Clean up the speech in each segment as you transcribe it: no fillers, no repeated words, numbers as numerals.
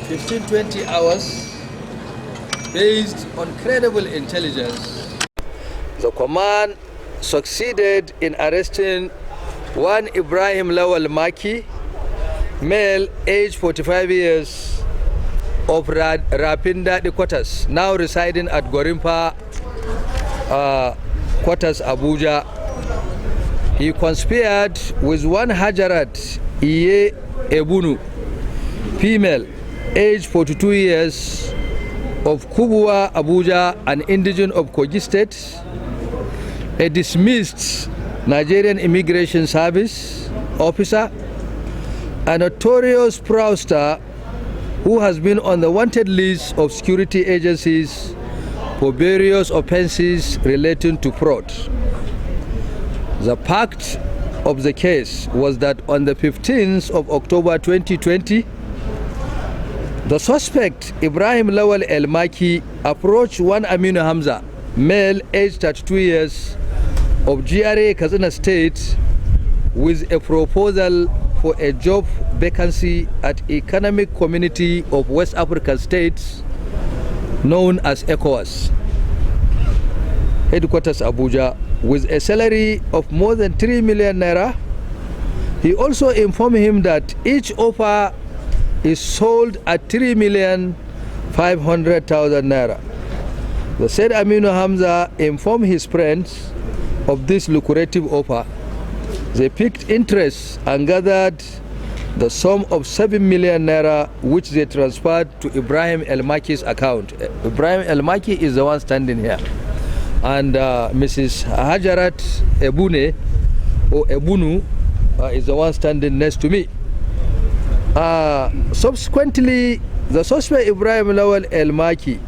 15-20 hours based on credible intelligence. The command succeeded in arresting one Ibrahim Lawal Maki, male, age 45 years, of Rapinda quarters, now residing at Gorimpa quarters, Abuja. He conspired with one Hajarat Iye Ebunu, female, age 42 years, of Kubwa, Abuja, an indigent of Kogi State, a dismissed Nigerian Immigration Service officer, a notorious fraudster who has been on the wanted list of security agencies for various offenses relating to fraud. The fact of the case was that on the 15th of October 2020, the suspect Ibrahim Lawal El Maki approached one Aminu Hamza, male, aged 32 years, of Jihar Katsina State, with a proposal for a job vacancy at Economic Community of West African States known as ECOWAS, headquarters Abuja, with a salary of more than 3 million naira. He also informed him that each offer is sold at 3,500,000 naira. The said Aminu Hamza informed his friends of this lucrative offer. They picked interest and gathered the sum of 7 million naira, which they transferred to Ibrahim El Maki's account. Ibrahim El Maki is the one standing here, and Mrs. Hajarat Ebune or Ebunu is the one standing next to me. Subsequently, the suspect Ibrahim Lawal El Maki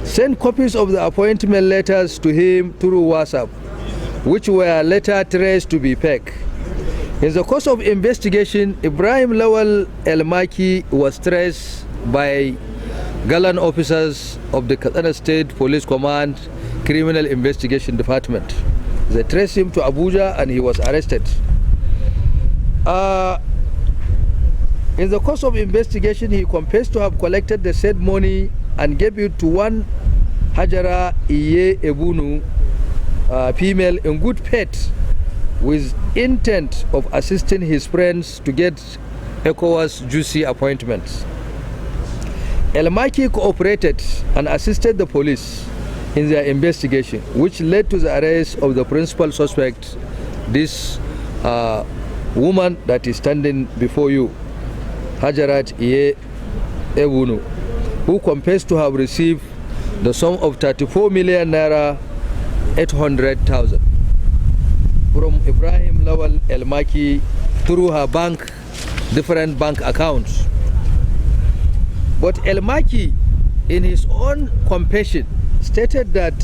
sent copies of the appointment letters to him through WhatsApp, which were later traced to be fake. In the course of investigation, Ibrahim Lawal El Maki was traced by gallant officers of the Katsina State Police Command Criminal Investigation Department. They traced him to Abuja and he was arrested. In the course of investigation, he confessed to have collected the said money and gave it to one Hajara Iye Ebunu, female, in good faith, with intent of assisting his friends to get ECOWAS juicy appointments. El Maki cooperated and assisted the police in their investigation, which led to the arrest of the principal suspect, this woman that is standing before you, Hajarat Iye Ebunu, who confessed to have received the sum of 34 million naira 800,000 from Ibrahim Lawal El Maki through her bank, different bank accounts. But El Maki, in his own confession, stated that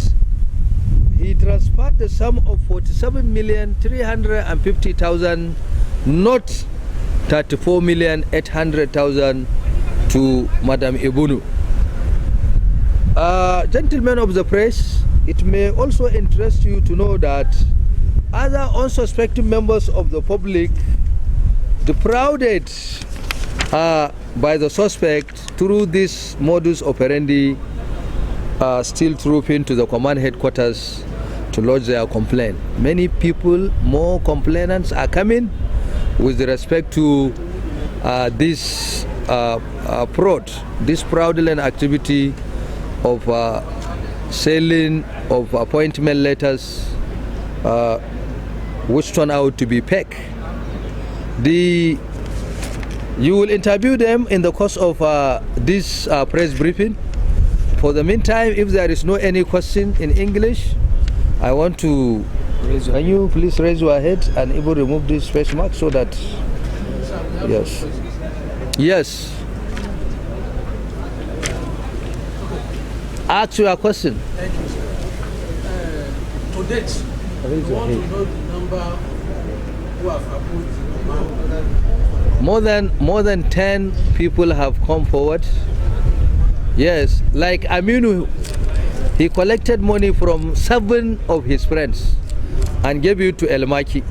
he transferred the sum of 47,350,000, not 34,800,000 to Madam Ebunu. Gentlemen of the press, it may also interest you to know that other unsuspecting members of the public defrauded by the suspect through this modus operandi, still trooping to the command headquarters to lodge their complaint. Many people, more complainants are coming with respect to this fraud, this fraudulent activity of selling of appointment letters, which turned out to be fake. You will interview them in the course of this press briefing. For the meantime, if there is no any question in English, I want to can you please raise your head and even remove this face mask so that yes. Ask your question. Thank you, sir. To date, we want to know the number who have approved the amount. More than 10 people have come forward. Yes, like Aminu, he collected money from 7 of his friends and gave it to El Maki.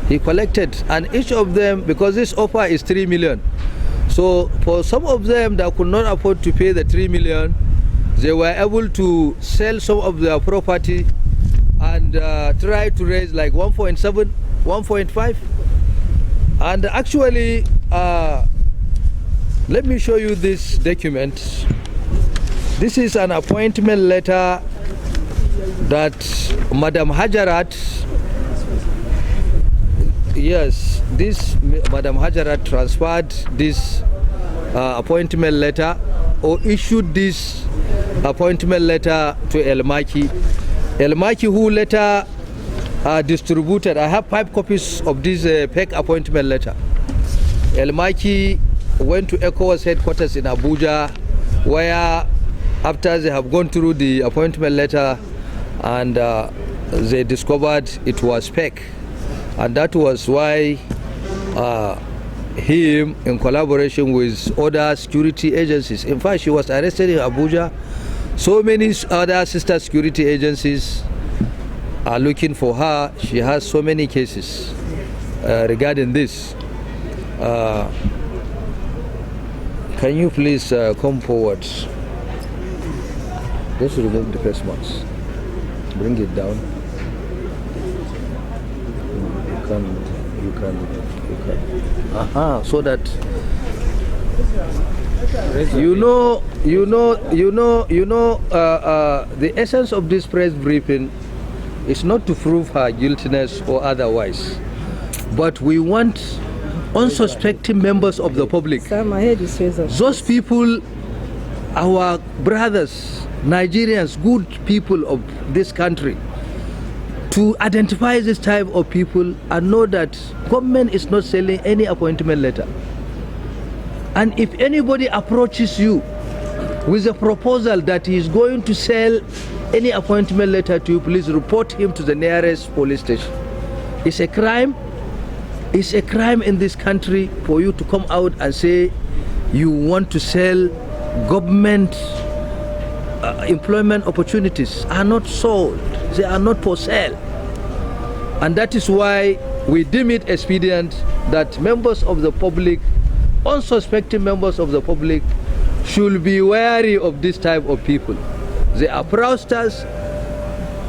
He collected, and each of them, because this offer is 3 million, So for some of them that could not afford to pay the 3 million, they were able to sell some of their property and try to raise like 1.7, 1.5. And actually, let me show you this document. This is an appointment letter that Madam Hajarat, yes, this Madam Hajarat transferred this appointment letter or issued this appointment letter to El Maki. El Maki, who later distributed, I have 5 copies of this PEC appointment letter. El Maki went to ECOWAS headquarters in Abuja, where after they have gone through the appointment letter and they discovered it was PEC. And that was why him, in collaboration with other security agencies, in fact, she was arrested in Abuja. So many other sister security agencies are looking for her. She has so many cases regarding this. Can you please come forward? Just remove the face mask. Bring it down. You can. So that the essence of this press briefing is not to prove her guiltiness or otherwise, but we want unsuspecting members of the public, those people, our brothers, Nigerians, good people of this country, to identify this type of people and know that government is not selling any appointment letter. And if anybody approaches you with a proposal that he is going to sell any appointment letter to you, please report him to the nearest police station. It's a crime. It's a crime in this country for you to come out and say you want to sell government employment opportunities. Are not sold. They are not for sale. And that is why we deem it expedient that members of the public, unsuspecting members of the public, should be wary of this type of people. They are fraudsters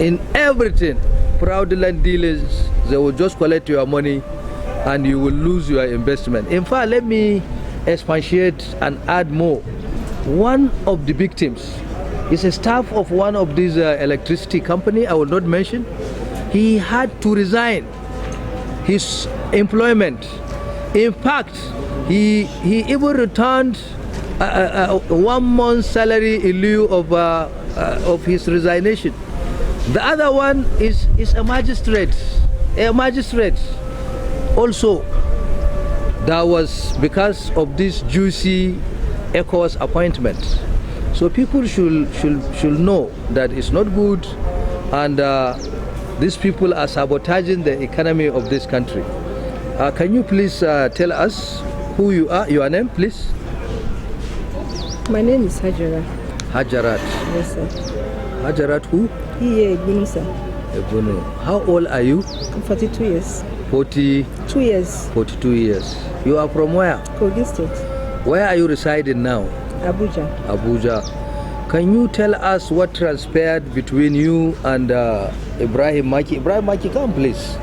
in everything. Fraudulent dealers, they will just collect your money and you will lose your investment. In fact, let me expatiate and add more. One of the victims is a staff of one of these electricity company, I will not mention. He had to resign his employment. In fact, he even returned 1 month's salary in lieu of his resignation. The other one is a magistrate. Also, that was because of this juicy ECOWAS appointment. So people should know that it's not good, and these people are sabotaging the economy of this country. Can you please tell us who you are, your name, please? My name is Hajarat. Hajarat. Yes, sir. Hajarat who? Ebunu, sir. Ebunu. How old are you? I'm 42 years. 42 years. 42 years. You are from where? Kogi State. Where are you residing now? Abuja. Abuja. Can you tell us what transpired between you and Ibrahim Maki? Ibrahim Maki, come please.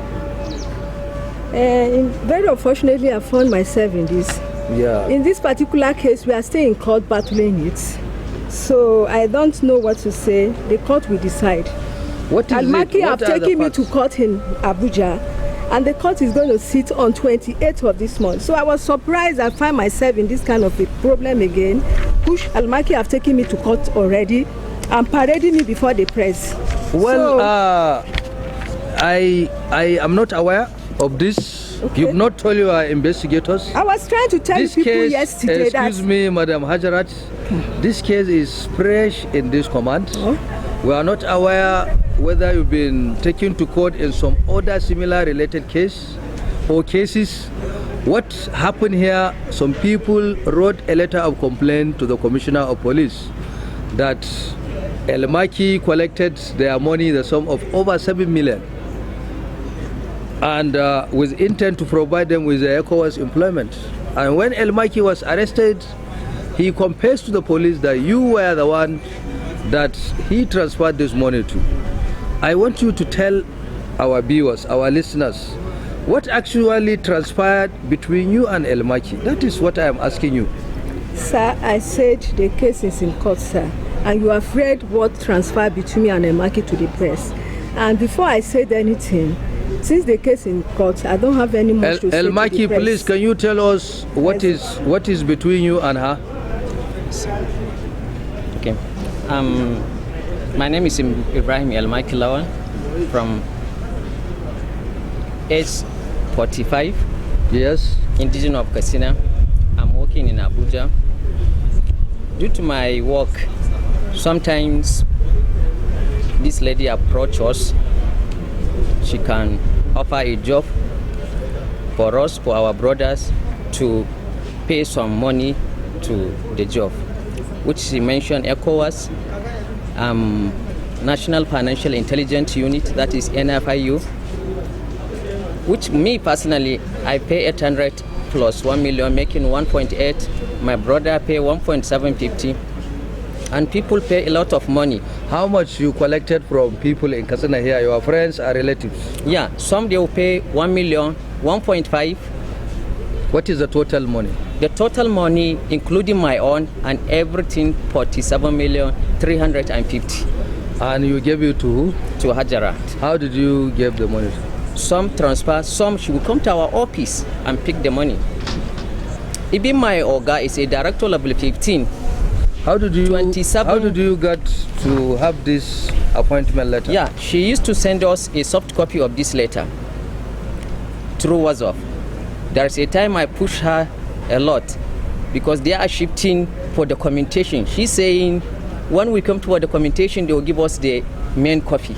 Very unfortunately, I found myself in this. Yeah. In this particular case, we are still in court battling it. So I don't know what to say. The court will decide. What is Al-Maki have taken me to court in Abuja, and the court is going to sit on 28th of this month. So I was surprised I find myself in this kind of a problem again. Push Al-Maki have taken me to court already and parading me before the press. Well, so, I am not aware of this. Okay. You've not told your investigators? I was trying to tell this people case, yesterday excuse me, Madam Hajarat, this case is fresh in this command. We are not aware whether you've been taken to court in some other similar related case or cases. What happened here, some people wrote a letter of complaint to the Commissioner of Police that El-Maki collected their money, the sum of over 7 million, and with intent to provide them with the ECOWAS employment. And when El Maki was arrested, he confessed to the police that you were the one that he transferred this money to. I want you to tell our viewers, our listeners, what actually transpired between you and El Maki. That is what I am asking you. Sir, I said the case is in court, sir, and you have read what transpired between me and El Maki to the press. And before I said anything, since the case in court, I don't have any much to say El to the Maki, press. please, can you tell us what is between you and her? Okay. My name is Ibrahim El Maki Lawan from age 45. Yes. Indigenous of Katsina. I'm working in Abuja. Due to my work, sometimes this lady approaches us. She can offer a job for us, for our brothers, to pay some money to the job, which she mentioned ECOWAS, National Financial Intelligence Unit, that is NFIU, which me personally, I pay 800 plus 1 million, making 1.8. My brother pay 1.750, and people pay a lot of money. How much you collected from people in Katsina here, your friends or relatives? Yeah, some they will pay 1 million, 1.5. What is the total money? The total money, including my own and everything, 47,350,000. And you gave it to who? To Hajarat. How did you give the money? Some transfer, some she will come to our office and pick the money. Even my Oga is a director level 15. How did you 27. How did you get to have this appointment letter? Yeah, she used to send us a soft copy of this letter through WhatsApp. There's a time I push her a lot because they are shifting for the documentation. She's saying when we come to the documentation, they will give us the main copy.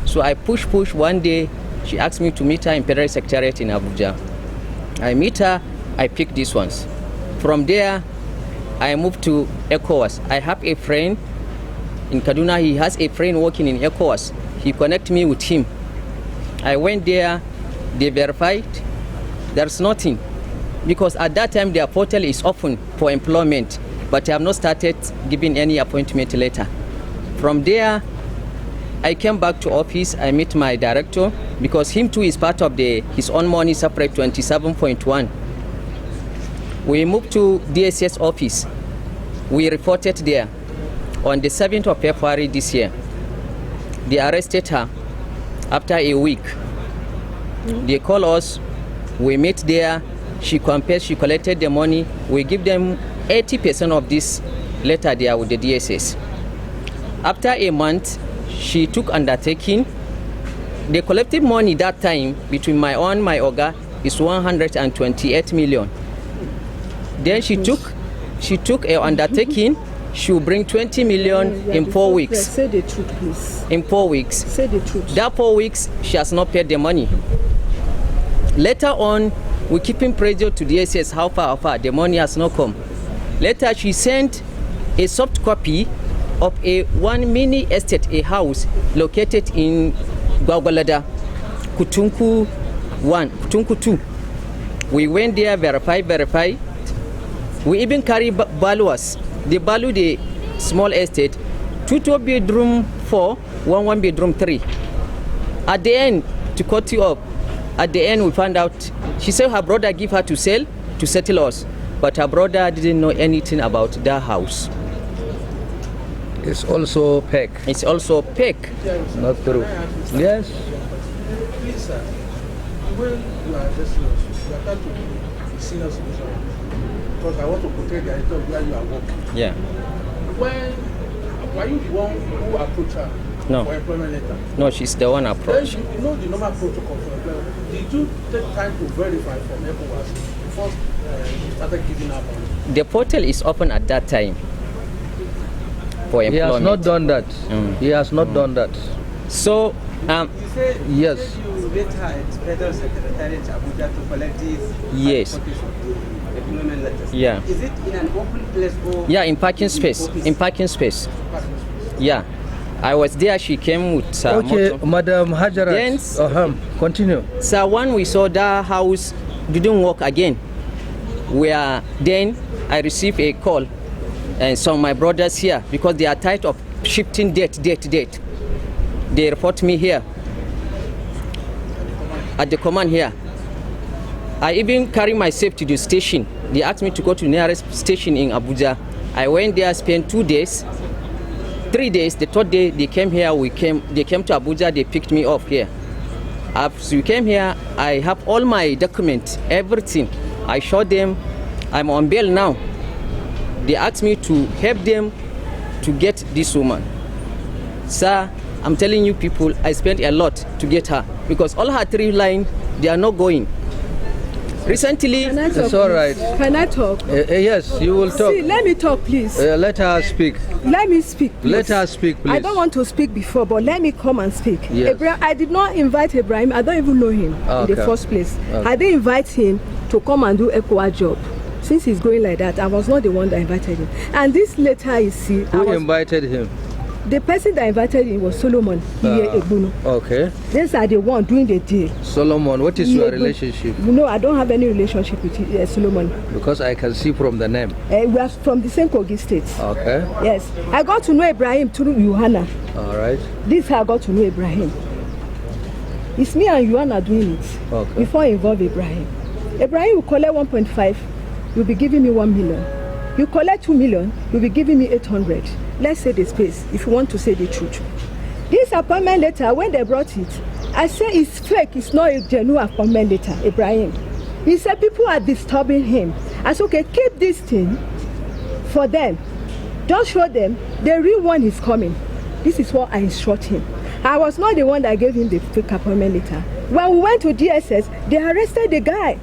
So I push. One day, she asked me to meet her in Federal Secretariat in Abuja. I meet her, I pick these ones. From there, I moved to ECOWAS. I have a friend in Kaduna. He has a friend working in ECOWAS. He connected me with him. I went there, they verified. There's nothing. Because at that time, their portal is open for employment, but I have not started giving any appointment letter. From there, I came back to office. I met my director because him too is part of his own money separate 27.1. We moved to DSS office. We reported there on the 7th of February this year. They arrested her after a week. They call us. We met there. She confessed. She collected the money. We give them 80% of this letter there with the DSS. After a month, she took undertaking. The collective money that time between my Oga is 128 million. Then she took a undertaking. She will bring 20 million in 4 weeks. Say the truth, please. In 4 weeks. Say the truth. That 4 weeks, she has not paid the money. Later on, we keeping pressure to the DSS, how far, the money has not come. Later, she sent a soft copy of one mini estate, a house located in Gwagwalada, Kutunku 1, Kutunku 2. We went there, verify. We even carry valuers. They value the small estate, 2 bedroom 4, 1 bedroom 3. At the end, to cut you up, at the end we found out, she said her brother gave her to sell, to settle us. But her brother didn't know anything about that house. It's also fake. It's also fake. Not true. Yes. Please, sir, when you are addressing us, you are trying to be senior citizen. Because I want to protect the idea of where you are working. Yeah. Were you the one who approached her No. for employment letter? No, she's the one Then approached. you know the normal protocol for employment. Did you take time to verify from ECOWAS before you started giving out money? The portal is open at that time for He employment. has not done that. He has not done that. So, You said Yes. you met her at Federal Secretariat Abuja to collect these Yes. employment letters. Yeah. Is it in an open place or? yeah, in parking space. In parking space. Yeah. I was there. She came with Okay, motor. Madam Hajarat. Yes. Continue. So when we saw that house didn't work again, Then I received a call, and some of my brothers here, because they are tired of shifting date. They report me here at the command here. I even carry myself to the station. They asked me to go to the nearest station in Abuja. I went there, spent 2 days, 3 days. The third day they came here. They came to Abuja. They picked me up here. After we came here, I have all my documents, everything. I showed them. I'm on bail now. They asked me to help them to get this woman. Sir, I'm telling you people, I spent a lot to get her because all her 3 lines, they are not going. Recently, it's all right. Can I talk? Yes, you will talk. See, let me talk, please. Let her speak. Let me speak, please. Let her speak, please. I don't want to speak before, but let me come and speak. Yes. I did not invite Ibrahim. I don't even know him in the first place. Okay. I didn't invite him to come and do ECOWA job. Since he's going like that, I was not the one that invited him. And this letter you see... Who invited him? The person that invited him was Solomon. Okay. These are the one doing the deal. Solomon, what is your relationship? No, I don't have any relationship with Solomon. Because I can see from the name. We are from the same Kogi state. Okay. Yes. I got to know Ibrahim through Johanna. All right. This is how I got to know Ibrahim. It's me and Johanna doing it. Okay. Before I involve Ibrahim. Ibrahim will collect 1.5. You'll be giving me 1 million. You collect 2 million. You'll be giving me 800. Let's say the space, if you want to say the truth. This appointment letter, when they brought it, I say it's fake, it's not a genuine appointment letter, Ibrahim. He said people are disturbing him. I said, okay, keep this thing for them. Just show them the real one is coming. This is what I instruct him. I was not the one that gave him the fake appointment letter. When we went to DSS, they arrested the guy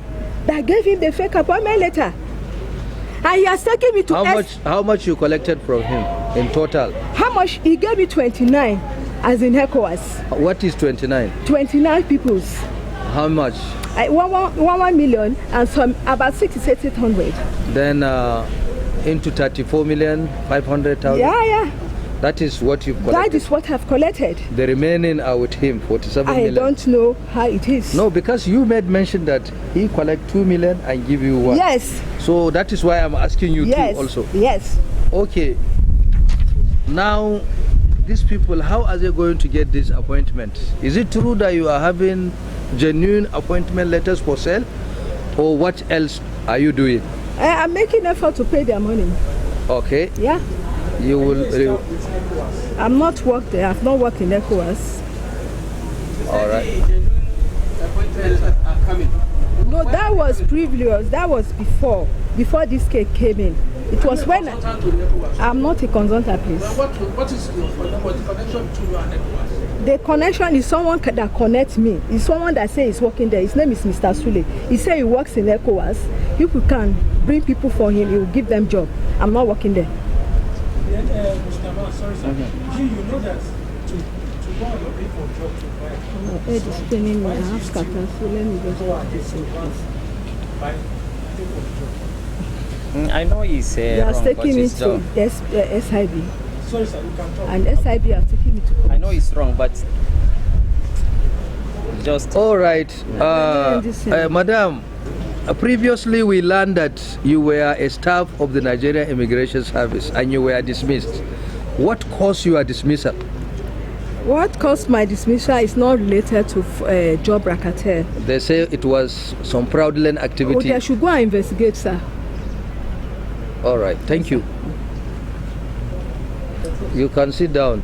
that gave him the fake appointment letter. And he has taken me to How much you collected from him in total? How much? He gave me 29, as in ECOWAS. What is 29? 29 peoples. How much? 1 million and some about 6,800. Then into 34,500,000. Yeah. That is what you've collected. That is what I've collected. The remaining are with him, 47 million. I don't know how it is. No, because you made mention that he collect 2 million and give you 1. Yes. So that is why I'm asking you too also. Yes. Okay. Now, these people, how are they going to get this appointment? Is it true that you are having genuine appointment letters for sale? Or what else are you doing? I'm making effort to pay their money. Okay. Yeah. You will... I'm not worked there. I've not worked in ECOWAS. All right. Appointments are coming. No, that was previous. That was before this case came in. It was when I'm not a consultant, please. What is the connection between you and ECOWAS? The connection is someone that connects me. It's someone that says he's working there. His name is Mr. Sule. He said he works in ECOWAS. People can bring people for him. He will give them job. I'm not working there. Mr. Sorry, sir. You know that to go and lobby for a job to buy My head is spinning me. I have scatter, so let me just watch this in place. I know he's They are wrong, taking me but it's to wrong. SIB. Sorry, sir, you can talk. And SIB are taking me to police. I know he's wrong, but just... All right. Madam, previously we learned that you were a staff of the Nigerian Immigration Service and you were dismissed. What caused your dismissal? What caused my dismissal is not related to job racketeer. They say it was some fraudulent activity. Oh, they should go and investigate, sir. All right, thank you. You can sit down.